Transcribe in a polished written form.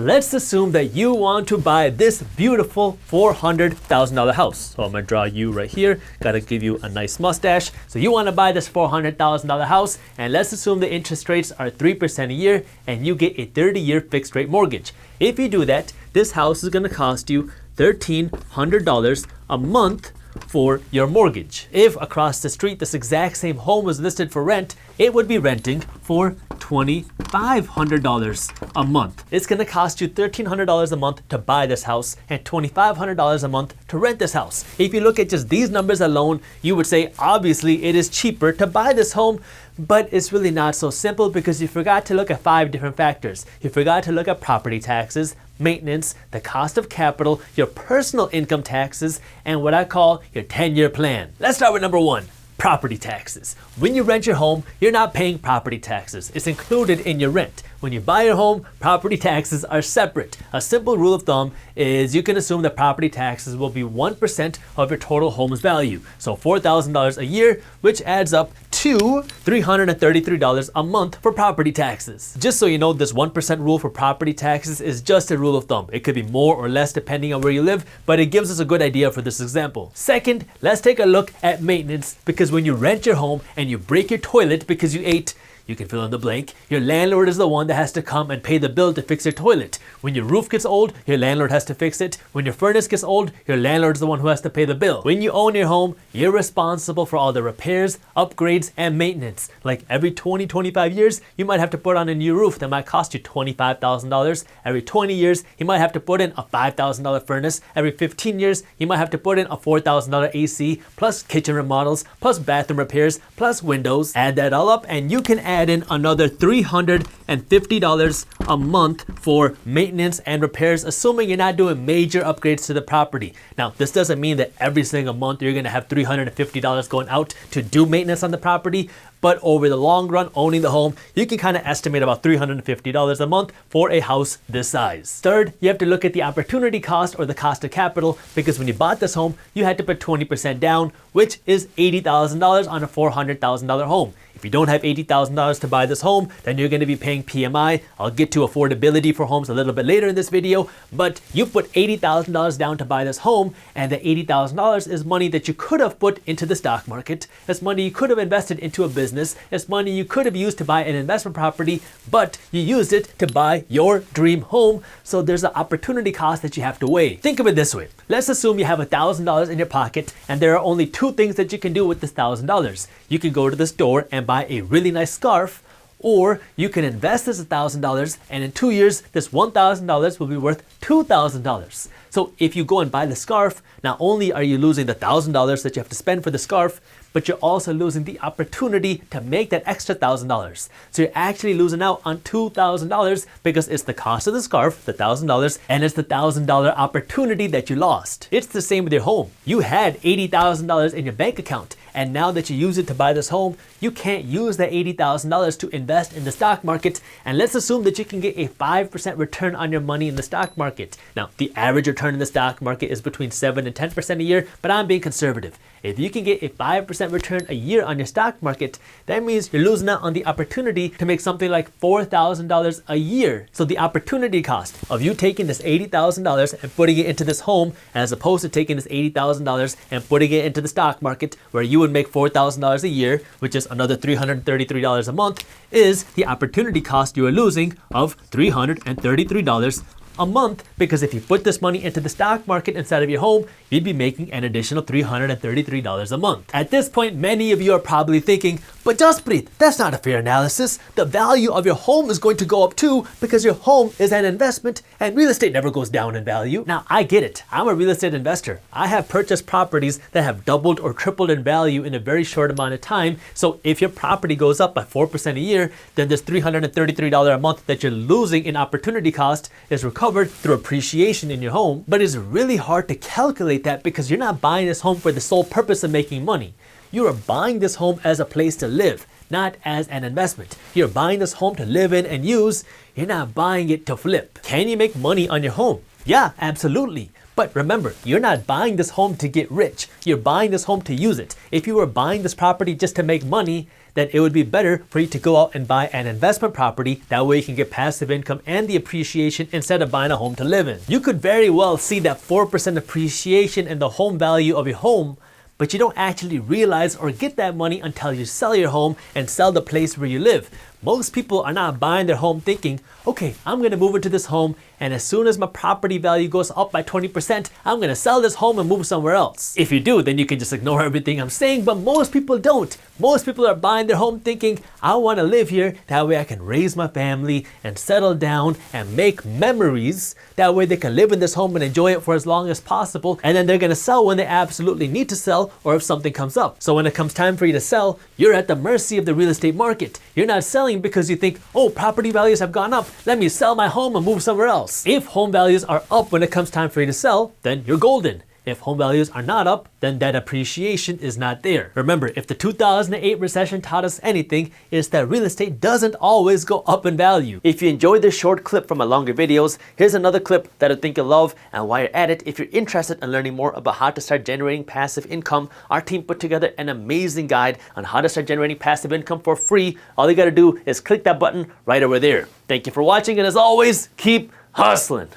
let's assume that you want to buy this beautiful $400,000 house. So I'm gonna draw you right here, gotta give you a nice mustache. So you wanna buy this $400,000 house, and let's assume the interest rates are 3% a year and you get a 30-year fixed rate mortgage. If you do that, this house is gonna cost you $1,300 a month for your mortgage. If across the street this exact same home was listed for rent, it would be renting for $2,500 a month. It's gonna cost you $1,300 a month to buy this house and $2,500 a month to rent this house. If you look at just these numbers alone, you would say obviously it is cheaper to buy this home, but it's really not so simple because you forgot to look at 5 different factors. You forgot to look at property taxes, maintenance, the cost of capital, your personal income taxes, and what I call your 10-year plan. Let's start with number 1. Property taxes. When you rent your home, you're not paying property taxes. It's included in your rent. When you buy your home, property taxes are separate. A simple rule of thumb is you can assume that property taxes will be 1% of your total home's value. So $4,000 a year, which adds up to $333 a month for property taxes. Just so you know, this 1% rule for property taxes is just a rule of thumb. It could be more or less depending on where you live, but it gives us a good idea for this example. Second, let's take a look at maintenance, because when you rent your home and you break your toilet because you ate, you can fill in the blank, your landlord is the one that has to come and pay the bill to fix your toilet. When your roof gets old, your landlord has to fix it. When your furnace gets old, your landlord is the one who has to pay the bill. When you own your home, you're responsible for all the repairs, upgrades, and maintenance. Like every 20-25 years, you might have to put on a new roof that might cost you $25,000. Every 20 years, you might have to put in a $5,000 furnace. Every 15 years, you might have to put in a $4,000 AC, plus kitchen remodels, plus bathroom repairs, plus windows. Add that all up and you can add in another $350 a month for maintenance and repairs, assuming you're not doing major upgrades to the property. Now, this doesn't mean that every single month you're gonna have $350 going out to do maintenance on the property, but over the long run, owning the home, you can kind of estimate about $350 a month for a house this size. Third, you have to look at the opportunity cost or the cost of capital, because when you bought this home, you had to put 20% down, which is $80,000 on a $400,000 home. If you don't have $80,000 to buy this home, then you're going to be paying PMI. I'll get to affordability for homes a little bit later in this video, but you put $80,000 down to buy this home, and the $80,000 is money that you could have put into the stock market. It's money you could have invested into a business. It's money you could have used to buy an investment property, but you used it to buy your dream home. So there's an opportunity cost that you have to weigh. Think of it this way. Let's assume you have $1,000 in your pocket, and there are only 2 things that you can do with this $1,000. You can go to the store and buy a really nice scarf, or you can invest this $1,000 and in 2 years this $1,000 will be worth $2,000. So if you go and buy the scarf, not only are you losing the $1,000 that you have to spend for the scarf, but you're also losing the opportunity to make that extra $1,000. So you're actually losing out on $2,000 because it's the cost of the scarf, the $1,000, and it's the $1,000 opportunity that you lost. It's the same with your home. You had $80,000 in your bank account, and now that you use it to buy this home, you can't use that $80,000 to invest in the stock market. And let's assume that you can get a 5% return on your money in the stock market. Now, the average return in the stock market is between 7 and 10% a year, but I'm being conservative. If you can get a 5% return a year on your stock market, that means you're losing out on the opportunity to make something like $4,000 a year. So the opportunity cost of you taking this $80,000 and putting it into this home, as opposed to taking this $80,000 and putting it into the stock market, where you would make $4,000 a year, which is another $333 a month, is the opportunity cost you are losing of $333 a month, because if you put this money into the stock market instead of your home, you'd be making an additional $333 a month. At this point, many of you are probably thinking, but Jaspreet, that's not a fair analysis. The value of your home is going to go up too, because your home is an investment and real estate never goes down in value. Now, I get it. I'm a real estate investor. I have purchased properties that have doubled or tripled in value in a very short amount of time. So if your property goes up by 4% a year, then this $333 a month that you're losing in opportunity cost is recovered through appreciation in your home. But it's really hard to calculate that because you're not buying this home for the sole purpose of making money. You are buying this home as a place to live, not as an investment. You're buying this home to live in and use. You're not buying it to flip. Can you make money on your home? Yeah, absolutely. But remember, you're not buying this home to get rich. You're buying this home to use it. If you were buying this property just to make money, then it would be better for you to go out and buy an investment property. That way you can get passive income and the appreciation instead of buying a home to live in. You could very well see that 4% appreciation in the home value of your home, but you don't actually realize or get that money until you sell your home and sell the place where you live. Most people are not buying their home thinking, okay, I'm gonna move into this home, and as soon as my property value goes up by 20%, I'm gonna sell this home and move somewhere else. If you do, then you can just ignore everything I'm saying, but most people don't. Most people are buying their home thinking, I wanna live here, that way I can raise my family and settle down and make memories. That way they can live in this home and enjoy it for as long as possible, and then they're gonna sell when they absolutely need to sell or if something comes up. So when it comes time for you to sell, you're at the mercy of the real estate market. You're not selling because you think, oh, property values have gone up, let me sell my home and move somewhere else. If home values are up when it comes time for you to sell, then you're golden. If home values are not up, then that appreciation is not there. Remember, if the 2008 recession taught us anything, it's that real estate doesn't always go up in value. If you enjoyed this short clip from my longer videos, here's another clip that I think you'll love. And while you're at it, if you're interested in learning more about how to start generating passive income, our team put together an amazing guide on how to start generating passive income for free. All you gotta do is click that button right over there. Thank you for watching, and as always, keep hustling.